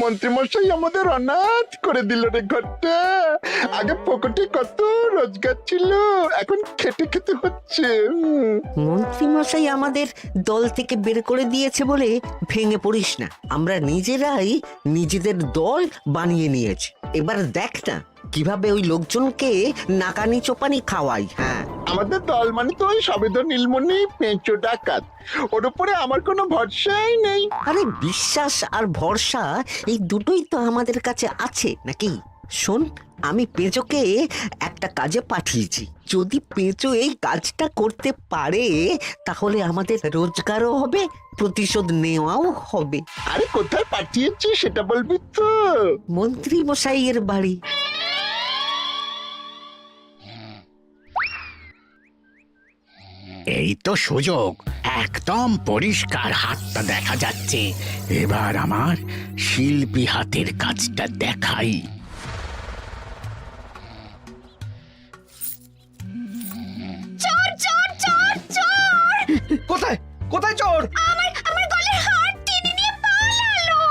মন্ত্রীমশাই আমাদের অনাথ করে দিল রে ঘরটা। আগে পকেটে কত রোজগার ছিল, এখন খেটে খেতে হচ্ছে। মন্ত্রী মশাই আমাদের দল থেকে বের করে দিয়েছে বলে ভেঙে পড়িস না। আমরা নিজেরাই নিজেদের দল বানিয়ে নিয়েছি। এবার দেখ না কিভাবে ওই লোকজনকে নাকানি চোপানি খাওয়াই। হ্যাঁ, আমাদের দল মানে তো ওই সবেদন নীলমণি পেঁচো ডাকাত, ওর উপরে আমার কোনো ভরসাই নেই। আরে বিশ্বাস আর ভরসা এই দুটোই তো আমাদের কাছে আছে নাকি? শোন, আমি পেঁচোকে একটা কাজে পাঠিয়েছি। যদি পেঁচো এই কাজটা করতে পারে তাহলে আমাদের রোজগারও হবে, প্রতিশোধ নেওয়াও হবে। আরে কোথায় পাঠিয়েছি সেটা বলবি তো? মন্ত্রী মশাইয়ের বাড়ি। এই তো সুযোগ, একদম পরিষ্কার হাতটা দেখা যাচ্ছে। এবার আমার শিল্পী হাতের কাজটা দেখাই। চোর চোর চোর চোর! কোথায় কোথায় চোর? আমার গলার হার টেনে নিয়ে পালালো।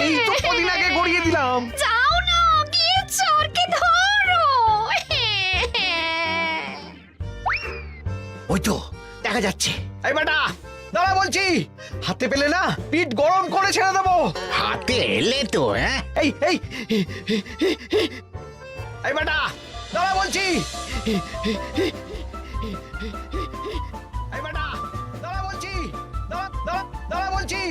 এই তো কদিন আগে গড়িয়ে দিলাম। যাও না, গিয়ে চোরকে ধরো। ওই তো দেখা যাচ্ছে। এই বেটা দাঁড়া বলছি, হাতে পেলে না পিঠ গরম করে ছেড়ে দেবো। হাতে এলে তো এই এই এই বেটা দাঁড়া বলছি। এই বেটা দাঁড়া বলছি, দাঁড়া বলছি।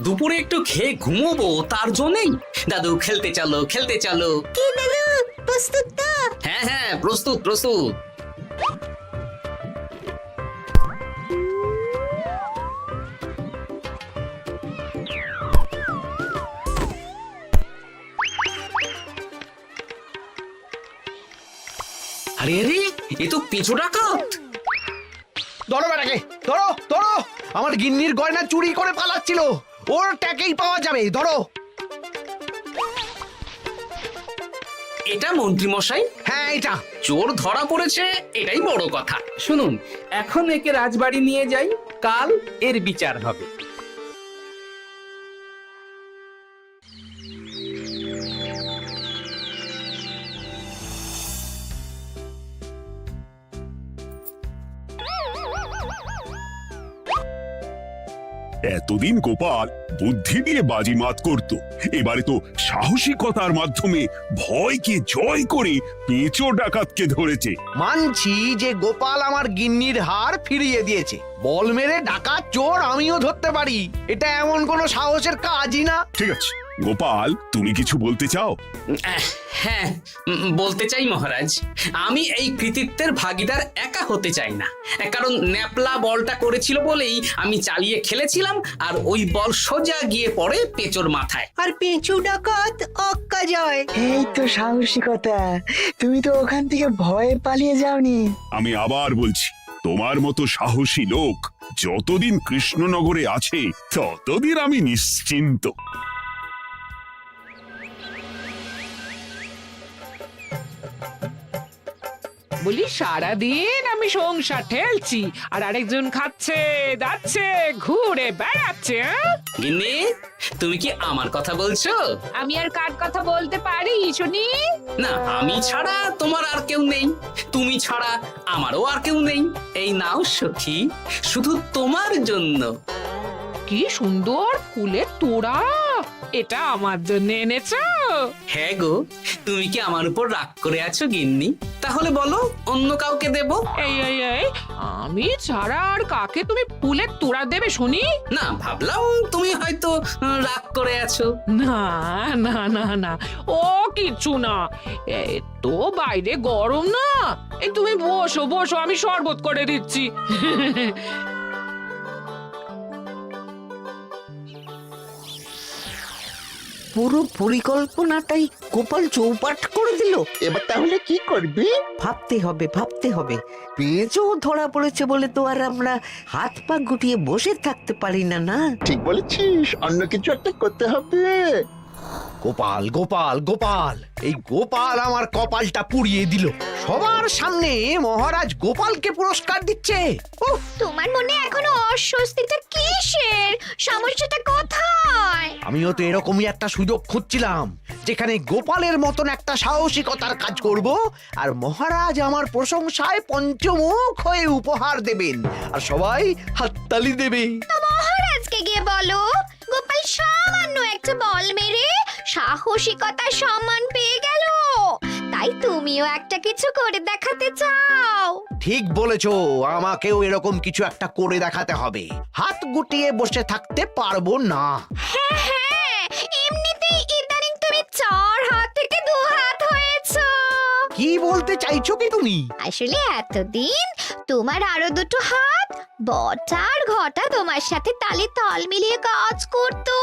দুপুরে একটু খেয়ে ঘুমোবো, তার জন্যই। দাদু খেলতে চলো, খেলতে চলো। কি দাদু, প্রস্তুত তো? হ্যাঁ হ্যাঁ, প্রস্তুত প্রস্তুত। আরে আরে, এ তো পিছু ডাকাত। ধরো বেটাকে, ধরো ধরো। আমার গিন্নির গয়না চুরি করে পালাচ্ছিল, ওর ট্যাকেই পাওয়া যাবে। ধরো। এটা মন্ত্রী মশাই? হ্যাঁ এটা। চোর ধরা পড়েছে, এটাই বড় কথা। শুনুন, এখন একে রাজবাড়ি নিয়ে যাই, কাল এর বিচার হবে। এতদিন গোপাল বুদ্ধি দিয়ে বাজিমাত করত, এবারে তো সাহসিকতার মাধ্যমে ভয়কে জয় করে পেঁচো ডাকাতকে ধরেছে। মানছি যে গোপাল আমার গিন্নির হার ফিরিয়ে দিয়েছে। বল মেরে ডাকাত চোর আমিও ধরতে পারি, এটা এমন কোনো সাহসের কাজই না। ঠিক আছে গোপাল, তুমি কিছু বলতে চাও? হ্যাঁ, বলতে চাই মহারাজ। আমি এই কৃতিত্বের ভাগীদার একা হতে চাই না। কারণ ন্যাপলা বলটা করেছিল বলেই আমি চালিয়ে খেলেছিলাম, আর ওই বল সোজা গিয়ে পড়ে পেঁচোর মাথায়। আর পেঁচু ডাকাত অক্কা যায়। এই তো সাহসিকতা, তুমি তো ওখান থেকে ভয়ে পালিয়ে যাওনি। আমি আবার বলছি, তোমার মতো সাহসী লোক যতদিন কৃষ্ণনগরে আছে ততদিন আমি নিশ্চিন্ত। বলি সারাদিন আমি সংসার ঠেলছি আর আরেকজন খাচ্ছে যাচ্ছে ঘুরে বেড়াচ্ছে। গিন্নি, তুমি কি আমার কথা বলছো? আমি আর কার কথা বলতে পারি শুনি? না, আমি ছাড়া তোমার আর কেউ নেই, তুমি ছাড়া আমারও আর কেউ নেই। এই নাও সখী, শুধু তোমার জন্য। কি সুন্দর ফুলের তোড়া, এটা আমার জন্য এনেছো? হ্যাঁ গো, তুমি কি আমার উপর রাগ করে আছো গিন্নি? তাহলে বলো, অন্য কাউকে দেব? এই এই এই, আমি ছাড়া আর কাকে তুমি ফুলের তোড়া দেবে শুনি? না, ভাবলাম তুমি হয়তো রাগ করে আছো। না না না না, ও কিচ্ছু না। এই তো বাইরে গরম না, এই তুমি বসো বসো, আমি শরবত করে দিচ্ছি। পুরো পরিকল্পনাটাই গোপাল চৌপাট করে দিল। এবার তাহলে কি করবি? ভাবতে হবে, ভাবতে হবে। পেঁচো ধরা পড়েছে বলে তো আর আমরা হাত পা গুটিয়ে বসে থাকতে পারি না। না, ঠিক বলেছিস, অন্য কিছু একটা করতে হবে। গোপাল গোপাল গোপাল, এই গোপাল আমার কপালটা পুড়িয়ে দিল। সবার সামনে মহারাজ গোপালকে পুরস্কার দিচ্ছে। উফ, তোমার মনে এখনো অস্বস্তিটা কিসের? সমস্যাটা কোথায়? আমিও তো এরকমই একটা সুযোগ খুঁজছিলাম, যেখানে গোপালের মতন একটা সাহসিকতার কাজ করব, আর মহারাজ আমার প্রশংসায় পঞ্চমুখ হয়ে উপহার দেবেন, আর সবাই হাততালি দেবে। তো মহারাজকে গিয়ে বলো, গোপাল সামান্য একটা বল মেরে সাহসিকতার সম্মান পেয়ে গেল, তাই তুমিও একটা কিছু করে দেখাতে চাও। ঠিক বলেছো, আমাকেও এরকম কিছু একটা করে দেখাতে হবে। হাত গুটিয়ে বসে থাকতে পারবো না। হ্যাঁ হ্যাঁ, এমনিতেই ইদানিং তুমি 4 হাত থেকে 2 হাত হয়েছো। কি বলতে চাইছো কি তুমি? আসলে এতদিন তোমার আরো 2টো হাত বটা আর ঘটা তোমার সাথে তালে তাল মিলিয়ে কাজ করতো,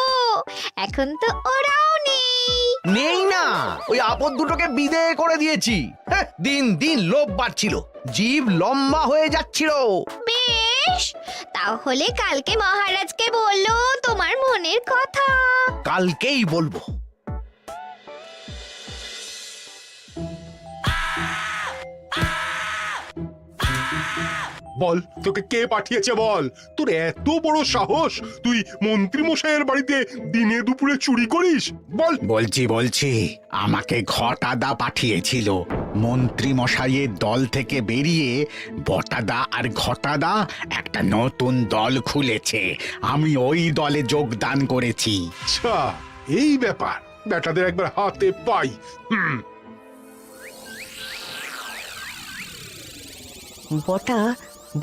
এখন তো ওরাও নেই। নেই না, ওই আপদ দুটোকে বিদেয় করে দিয়েছি। হ্যাঁ, দিন দিন লোভ বাড়ছিল, জীব লম্বা হয়ে যাচ্ছিল। বেশ, তাহলে কালকে মহারাজকে বললো তোমার মনের কথা। কালকেই বলবো। বল, তোকে কে পাঠিয়েছে বল? তোর এত বড় সাহস, তুই মন্ত্রী মশাইয়ের বাড়িতে দিনে দুপুরে চুরি করিস? বল। বলছি আমাকে ঘটাদা পাঠিয়েছিল। মন্ত্রী মশাইয়ের দল থেকে বেরিয়ে বটাদা আর ঘটাদা একটা নতুন দল খুলেছে, আমি ওই দলে যোগদান করেছি। আচ্ছা, এই ব্যাপার। বেটাদের একবার হাতে পাই। বটা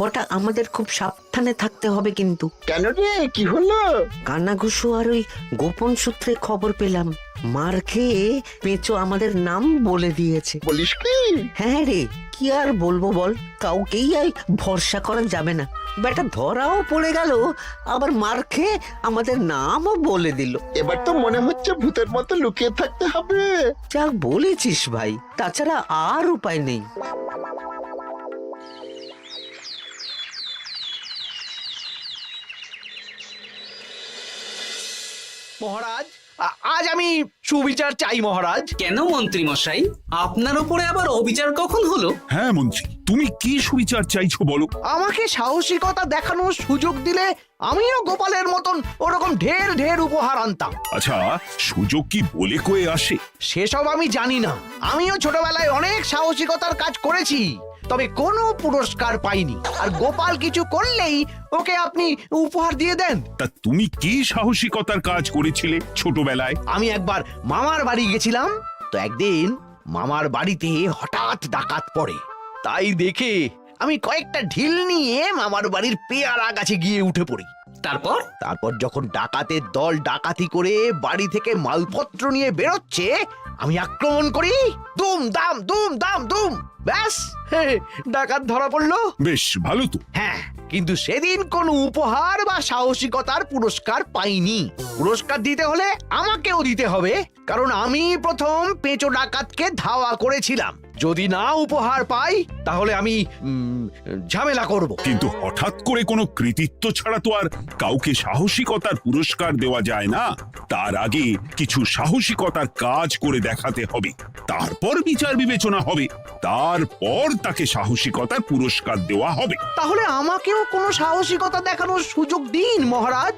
বটা আমাদের খুব সাবধানে থাকতে হবে কিন্তু। কেন রে, কি হলো? কানাঘুষো আর ওই গোপন সূত্রে খবর পেলাম, মার খেয়ে পেঁচো আমাদের নাম বলে দিয়েছে। বলিস কি? হ্যাঁ রে, কি আর বলবো বল, কাউকেই আর ভরসা করা যাবে না। বেটা ধরাও পড়ে গেল, আবার মার খেয়ে আমাদের নামও বলে দিল। এবার তো মনে হচ্ছে ভূতের মতো লুকিয়ে থাকতে হবে। যা বলেছিস ভাই, তাছাড়া আর উপায় নেই। মহারাজ, আজ আমি সুবিচার চাই মহারাজ। কেন মন্ত্রী মশাই, আপনার উপরে আবার অবিচার কখন হলো? হ্যাঁ মন্ত্রী, তুমি কি সুবিচার চাইছো বলো? আমাকে সাহসিকতা দেখানোর সুযোগ দিলে আমিও গোপালের মতন ওরকম ঢের ঢের উপহার আনতাম। আচ্ছা, সুযোগ কি বলে কয়ে আসে? সেসব আমি জানি না। আমিও ছোটবেলায় অনেক সাহসিকতার কাজ করেছি, তবে কোনো পুরস্কার পাইনি। আর গোপাল কিছু করলেই ওকে আপনি উপহার দিয়ে দেন। তা তুমি কি সাহসিকতার কাজ করেছিলে ছোটবেলায়? আমি একবার মামার বাড়ি গেছিলাম, তো একদিন মামার বাড়িতে হঠাৎ ডাকাত পড়ে। তাই দেখে আমি কয়েকটা ঢিল নিয়ে মামার বাড়ির পেয়ারা গাছে গিয়ে উঠে পড়ি। তারপর যখন ডাকাতের দল ডাকাতি করে বাড়ি থেকে মালপত্র নিয়ে বেরোচ্ছে, আমি আক্রমণ করি। দুম দাম দুম দাম দুম, ব্যাস, ডাকাত ধরা পড়লো। বেশ ভালো তো। হ্যাঁ, কিন্তু সেদিন কোনো উপহার বা সাহসিকতার পুরস্কার পাইনি। পুরস্কার দিতে হলে আমাকেও দিতে হবে, কারণ আমি প্রথম পেঁচো ডাকাতকে ধাওয়া করেছিলাম। যদি না উপহার পাই তাহলে আমি ঝামেলা করব। কিন্তু হঠাৎ করে কোনো কৃতিত্ব ছাড়া তো আর কাউকে সাহসিকতার পুরস্কার দেওয়া যায় না। তার আগে কিছু সাহসিকতার কাজ করে দেখাতে হবে, তারপর বিচার বিবেচনা হবে, তারপর তাকে সাহসিকতার পুরস্কার দেওয়া হবে। তাহলে আমাকেও কোনো সাহসিকতা দেখানোর সুযোগ দিন মহারাজ।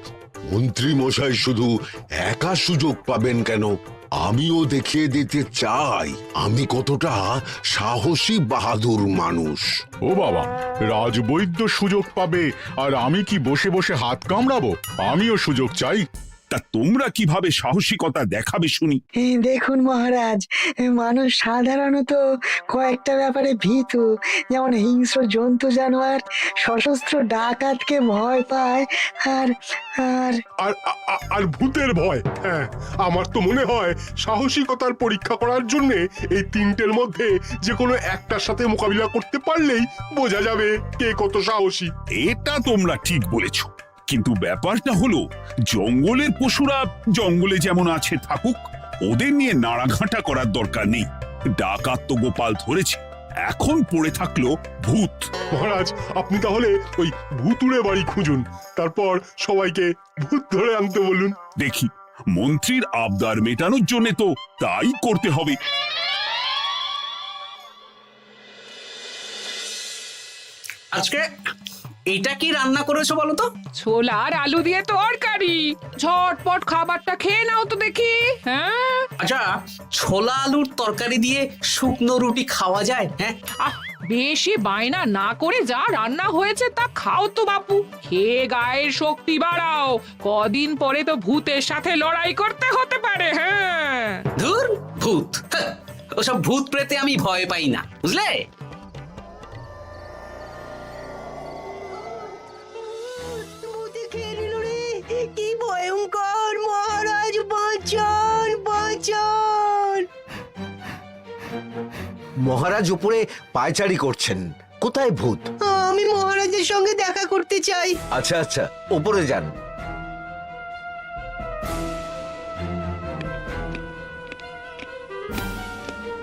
মন্ত্রী মশাই শুধু একা সুযোগ পাবেন কেন, আমিও দেখিয়ে দিতে চাই আমি কতটা সাহসী বাহাদুর মানুষ। ও বাবা, রাজবৈদ্য সুযোগ পাবে আর আমি কি বসে বসে হাত কামড়াবো? আমিও সুযোগ চাই। তা তোমরা কিভাবে সাহসিকতা দেখাবে শুনি? দেখুন মহারাজ, মানুষ সাধারণত কয়েকটা ব্যাপারে ভীতু, যেমন হিংস্র জন্তু জানোয়ার, সশস্ত্র ডাকাতকে ভয় পায়, আর আর আর আর ভূতের ভয়। হ্যাঁ, আমার তো মনে হয় সাহসিকতার পরীক্ষা করার জন্য এই তিনটের মধ্যে যে কোনো একটার সাথে মোকাবিলা করতে পারলেই বোঝা যাবে কে কত সাহসী। এটা তোমরা ঠিক বলেছ, কিন্তু ব্যাপারটা হলো জঙ্গলের পশুরা জঙ্গলে যেমন আছে থাকুক, ওদের নিয়ে নাড়াঘাটা করার দরকার নেই। ডাকাত তো গোপাল ধরেছে, এখন পড়ে থাকলো ভূত। মহারাজ, আপনি তাহলে ওই ভূতুড়ে বাড়ি খুঁজুন, তারপর সবাইকে ভূত ধরে আনতে বলুন। দেখি মন্ত্রীর আবদার মেটানোর জন্য তো তাই করতে হবে। আজকে এটা কি রান্না করেছো বলো তো? ছোলা আর আলু দিয়ে তরকারি, ঝটপট খাবারটা খেয়ে নাও তো দেখি। হ্যাঁ, আচ্ছা, ছোলা আলুর তরকারি দিয়ে শুকনো রুটি খাওয়া যায়? হ্যাঁ, আহ বেশি বায়না না করে যা রান্না হয়েছে তা খাও তো বাপু, খেয়ে গায়ের শক্তি বাড়াও। কদিন পরে তো ভূতের সাথে লড়াই করতে হতে পারে। হ্যাঁ, ধুর ভূত, হ্যাঁ, ওসব ভূত প্রেতে আমি ভয় পাই না, বুঝলে? কি ভয়ঙ্কর! মহারাজ বাঁচান, বাঁচান! মহারাজ উপরে পায়চারি করছেন, কোথায় ভূত? আমি মহারাজের সঙ্গে দেখা করতে চাই। আচ্ছা আচ্ছা, উপরে যান।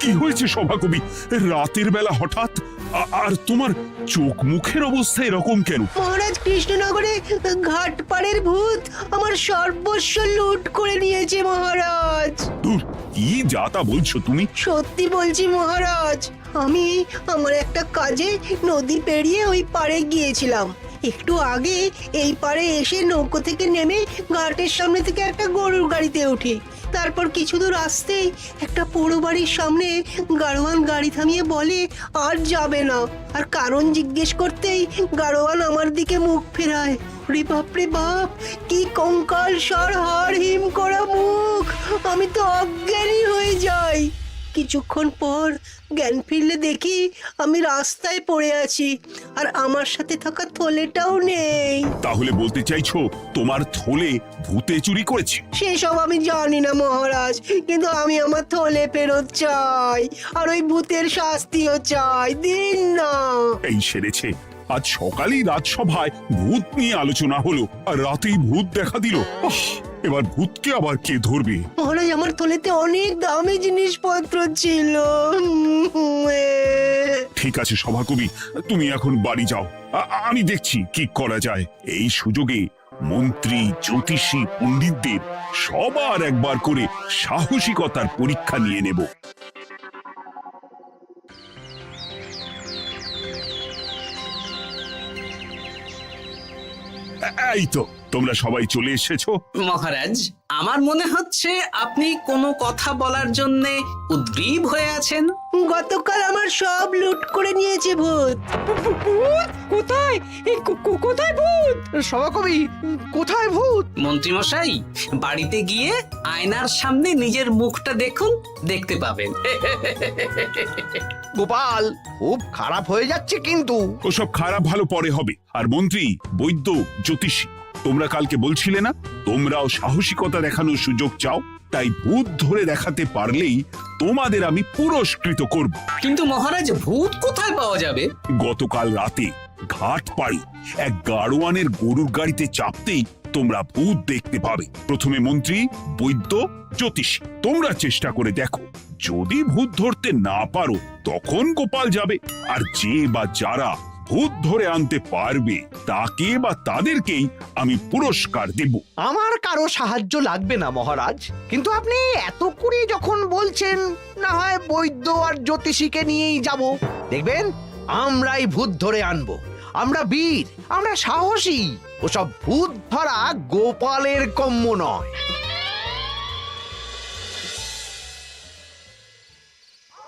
কি হয়েছে সভাকবি? রাতের বেলা হঠাৎ আর তোমার চোখ মুখের অবস্থা এরকম কেন? মহারাজ, কৃষ্ণনগরে ঘাটপাড়ের ভূত আমার সর্বস্ব লুট করে নিয়েছে মহারাজ। দূর, কি যা তা বলছো তুমি? সত্যি বলছি মহারাজ, আমি আমার একটা কাজে নদী পেরিয়ে ওই পাড়ে গিয়েছিলাম। একটু আগে এই পাড়ে এসে নৌকো থেকে নেমে ঘাটের সামনে থেকে একটা গরুর গাড়িতে উঠি। তারপর কিছু দূর আসতেই একটা পোড়ো বাড়ির সামনে গাড়োয়ান গাড়ি থামিয়ে বলে আর যাবে না। আর কারণ জিজ্ঞেস করতেই গাড়োয়ান আমার দিকে মুখ ফেরায়। রে বাপ রে বাপ, কি কঙ্কাল সার হাড় হিম করা মুখ! আমি তো অজ্ঞানী হয়ে যাই। কিছুক্ষণ পর জ্ঞান ফিরলে দেখি আমি রাস্তায় পড়ে আছি, আর আমার সাথে থাকা থলেটাও নেই। তাহলে বলতে চাইছো তোমার থলে ভূতে চুরি করেছে? সেসব আমি জানি না মহারাজ, কিন্তু আমি আমার থলে ফেরত চাই, আর ওই ভূতের শাস্তিও চাই। দিন না। এই সেরেছে, আজ সকালেই রাজসভায় ভূত নিয়ে আলোচনা হলো আর রাতেই ভূত দেখা দিল। এবার ভূতকে আবার কে ধরবে? মহারাজ, আমার থলেতে অনেক দামি জিনিসপত্র ছিল। ঠিক আছে সভাকবি, তুমি এখন বাড়ি যাও, আমি দেখছি কি করা যায়। এই সুযোগে মন্ত্রী, জ্যোতিষী, পণ্ডিতদের সবার একবার করে সাহসিকতার পরীক্ষা নিয়ে নেব। এই তো তোমরা সবাই চলে এসেছো। মহারাজ, আমার মনে হচ্ছে আপনি কোনো কথা বলার জন্য উদ্গ্রীব হয়ে আছেন। গতকাল আমার সব লুট করে নিয়েছে ভূত। কোথায়? কোথায় ভূত? সভাকবি, কোথায় ভূত? মন্ত্রী মশাই, বাড়িতে গিয়ে আয়নার সামনে নিজের মুখটা দেখুন, দেখতে পাবেন। গোপাল, খুব খারাপ হয়ে যাচ্ছে কিন্তু। ওসব খারাপ ভালো পরে হবে। আর মন্ত্রী, বৈদ্য, জ্যোতিষী, তোমরা কালকে বলছিলে না তোমরাও সাহসিকতা দেখানোর সুযোগ চাও? তাই ভূত ধরে দেখাতে পারলেই তোমাদের আমি পুরস্কৃত করব। কিন্তু মহারাজ, ভূত কোথায় পাওয়া যাবে? গতকাল রাতে ঘাট পাড়ি এক গাড়োয়ানের গরুর গাড়িতে চাপতেই তোমরা ভূত দেখতে পাবে। প্রথমে মন্ত্রী, বৈদ্য, জ্যোতিষী, তোমরা চেষ্টা করে দেখো। যদি ভূত ধরতে না পারো তখন গোপাল যাবে, আর যে বা যারা ভূত ধরে আনতে পারবে তাকে বা তাদেরকেই আমি পুরস্কার দেব। আমার কারো সাহায্য লাগবে না মহারাজ, কিন্তু আপনি এত করে যখন বলছেন, না হয় বৈদ্য আর জ্যোতিষীকে নিয়েই যাব। দেখবেন আমরাই ভূত ধরে আনবো। আমরা বীর, আমরা সাহসী। ওসব ভূত ধরা গোপালের কম্য নয়।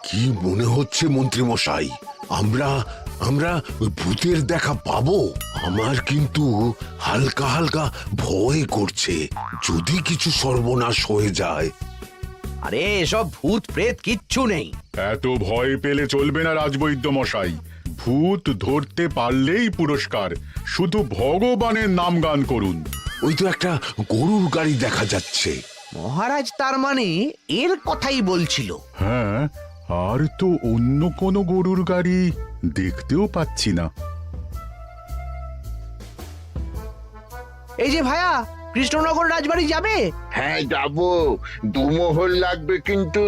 কি মনে হচ্ছে মন্ত্রী মশাই, আমরা আমরা ওই ভূতের দেখা পাবো? আমার কিন্তু হালকা হালকা ভয় করছে, যদি কিছু সর্বনাশ হয়ে যায়। আরে এসব ভূত প্রেত কিচ্ছু নেই। এত ভয় পেলে চলবে না রাজবৈদ্য মশাই। ভূত ধরতে পারলেই পুরস্কার, শুধু ভগবানের নাম গান করুন। ওই তো একটা গরুর গাড়ি দেখা যাচ্ছে। মহারাজ তার মানে এর কথাই বলছিল। হ্যাঁ, আর তো অন্য কোনো গরুর গাড়ি দেখতেও পাচ্ছি না। এই যে ভায়া, কৃষ্ণনগর রাজবাড়ি যাবে? হ্যাঁ যাব, 2 মোহর লাগবে কিন্তু।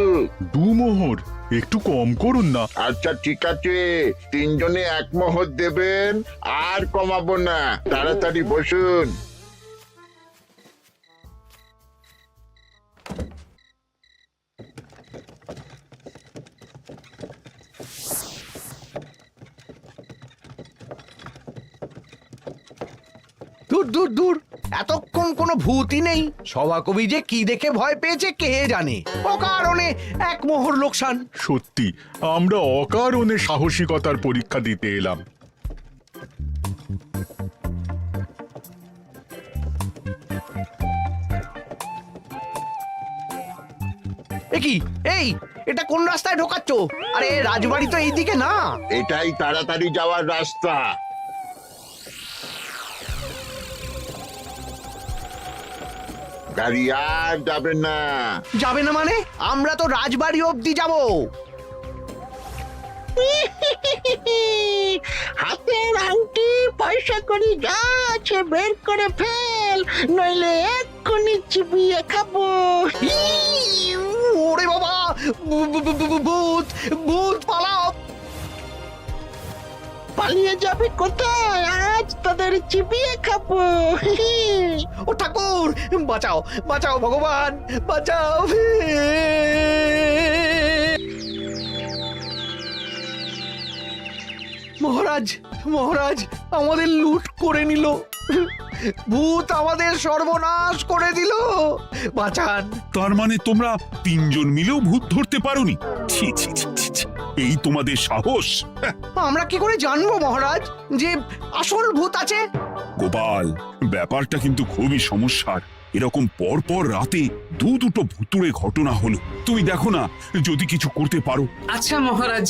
2 মোহর একটু কম করুন না। আচ্ছা ঠিক আছে, 3 জনে 1 মোহর দেবেন, আর কমাবো না। তাড়াতাড়ি বসুন। দূর দূর এতক্ষণ কোনো ভূতই নেই। সভাকবি যে কি দেখে ভয় পেয়েছে কে জানে। অকারণে এক মোহর লোকসান। সত্যি আমরা অকারণে সাহসিকতার পরীক্ষা দিতে এলাম। কি এই এটা কোন রাস্তায় ঢোকাচ্ছ? আরে রাজবাড়ি তো এইদিকে না। এটাই তাড়াতাড়ি যাওয়ার রাস্তা। গাড়ি আর যাবে না। যাবে না মানে? আমরা তো রাজবাড়ি অবধি যাব। হাতের আংটি পয়সা করি যা আছে বের করে ফেল, নইলে এক্ষুনি চিবিয়ে খাবো। ওরে বাবা, ভূত ভূত পালাও। পালিয়ে যাবে কোথায়? আজ তাদের চিবিয়ে খাবো। ও ঠাকুর, বাঁচাও বাঁচাও ভগবান বাঁচাও। মহারাজ মহারাজ আমাদের লুট করে নিল। ভূত আমাদের সর্বনাশ করে দিল। বাঁচান। তার মানে তোমরা তিনজন মিলেও ভূত ধরতে পারোনি? ছি ছি ছি ছি ছি। এই তোমাদের সাহস! আমরা কি করে জানবো মহারাজ যে আসল ভূত আছে? গোপাল, ব্যাপারটা কিন্তু খুবই সমস্যার। এরকম পর পর রাতে দুটো ভুতুড়ে ঘটনা হলো। তুমি দেখো না যদি কিছু করতে পারো। আচ্ছা মহারাজ,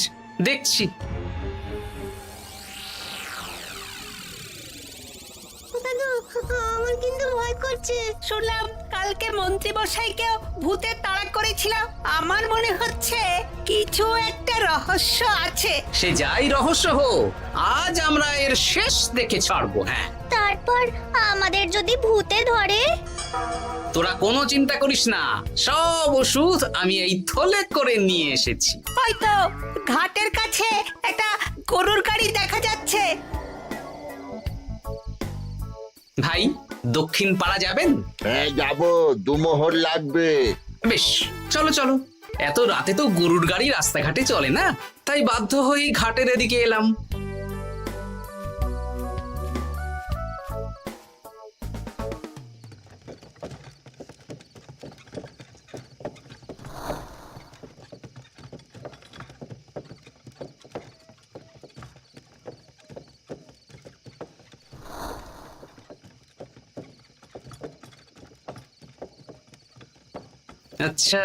দেখছি। আমার কিন্তু ভয় করছে। শুনলাম কালকে মন্ত্রী মশাইকেও ভূতের তাড়া করেছিল। আমার মনে হচ্ছে কিছু একটা রহস্য আছে। সে যাই রহস্য হোক, আজ আমরা এর শেষ দেখে ছাড়বো। হ্যাঁ, তারপর আমাদের যদি ভূতে ধরে? তোরা কোনো চিন্তা করিস না, সব ওষুধ আমি এই থলে করে নিয়ে এসেছি। হয়তো ঘাটের কাছে একটা গরুর গাড়ি দেখা যাচ্ছে। ভাই, দক্ষিণ পাড়া যাবেন? হ্যাঁ যাবো, দুমোহর লাগবে। বেশ, চলো চলো। এত রাতে তো গরুর গাড়ি রাস্তাঘাটে চলে না, তাই বাধ্য হয়ে ঘাটের এদিকে এলাম। আচ্ছা,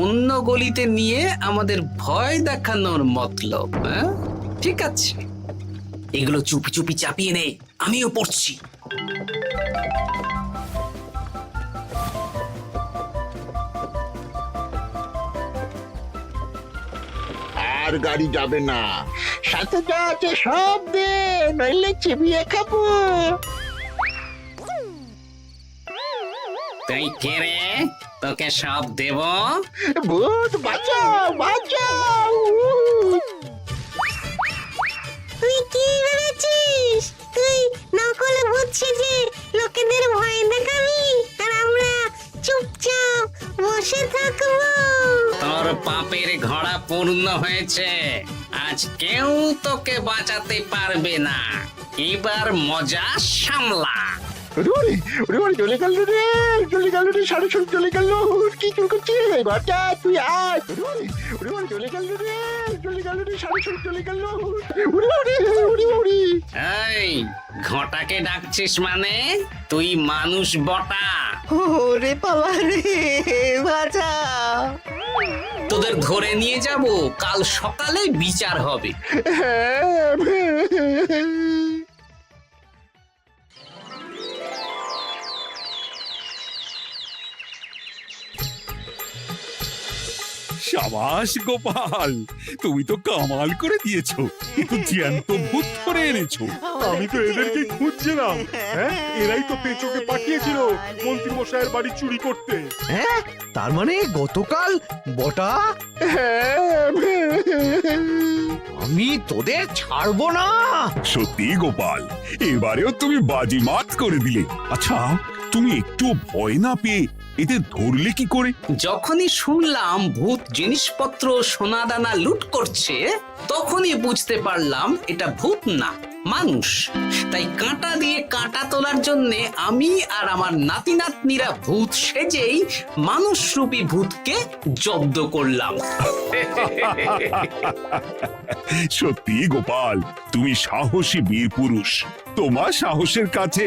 অন্য গলিতে নিয়ে আমাদের ভয় দেখানোর মতলব? হ্যাঁ, ঠিক আছে, এগুলো চুপি চুপি চাপিয়ে নে, আমিও পড়ছি। আর গাড়ি যাবে না। সাথে যা আছে সব দে, নইলে চিবিয়ে খাবো। তুই কে রে? তোকে সব দেব? ভূত বাঁচাও বাঁচাও। তুই কি ভেবেছিস? তুই নকল ভূত সেজে লোকেদের ভয় দেখাবি আর আমরা চুপচাপ বসে থাকবো? তোর পাপের ঘোড়া পূর্ণ হয়েছে। আজ কেউ তোকে বাঁচাতে পারবে না। এবার মজা সামলা। চলে গেল রে, চলে গেল রে, সাড়ে ছয় চলে গেল। কি চুল করছিস বাচ্চা? তুই আয়। চলে গেল রে, চলে গেল রে, সাড়ে ছয় চলে গেল। এই ঘটাকে ডাকছিস মানে? তুই মানুষ বটা। ওরে বাবা রে, বাঁচা। তোদের ধরে নিয়ে যাব, কাল সকালে বিচার হবে। সাবাস গোপাল, তুমি তো কামাল করে দিয়েছো। কিন্তু জ্যান্ত ভূত ধরে এনেছো। আমি তো এদেরকে খুঁজছিলাম। হ্যাঁ, এরাই তো পেচোকে পাঠিয়েছিল মন্ত্রী মশাইয়ের বাড়ি চুরি করতে। হ্যাঁ, তার মানে গতকাল বটা। আমি তোদের ছাড়বো না। সত্যি গোপাল, এবারেও তুমি বাজিমাত করে দিলে। আচ্ছা, তুমি একটু ভয় না পেয়ে এদের ধরলে কি করে? যখনই শুনলাম ভূত জিনিসপত্র সোনাদানা লুট করছে, তখনই বুঝতে পারলাম এটা ভূত না, মানুষ। তাই কাঁটা দিয়ে কাঁটা তোলার জন্য আমি আর আমার নাতি নাতনিরা ভূত সেজেই মানুষরূপী ভূতকে জব্দ করলাম। সত্যি গোপাল, তুমি সাহসী বীর পুরুষ। তোমার সাহসের কাছে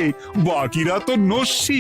বাকিরা তো নস্যি।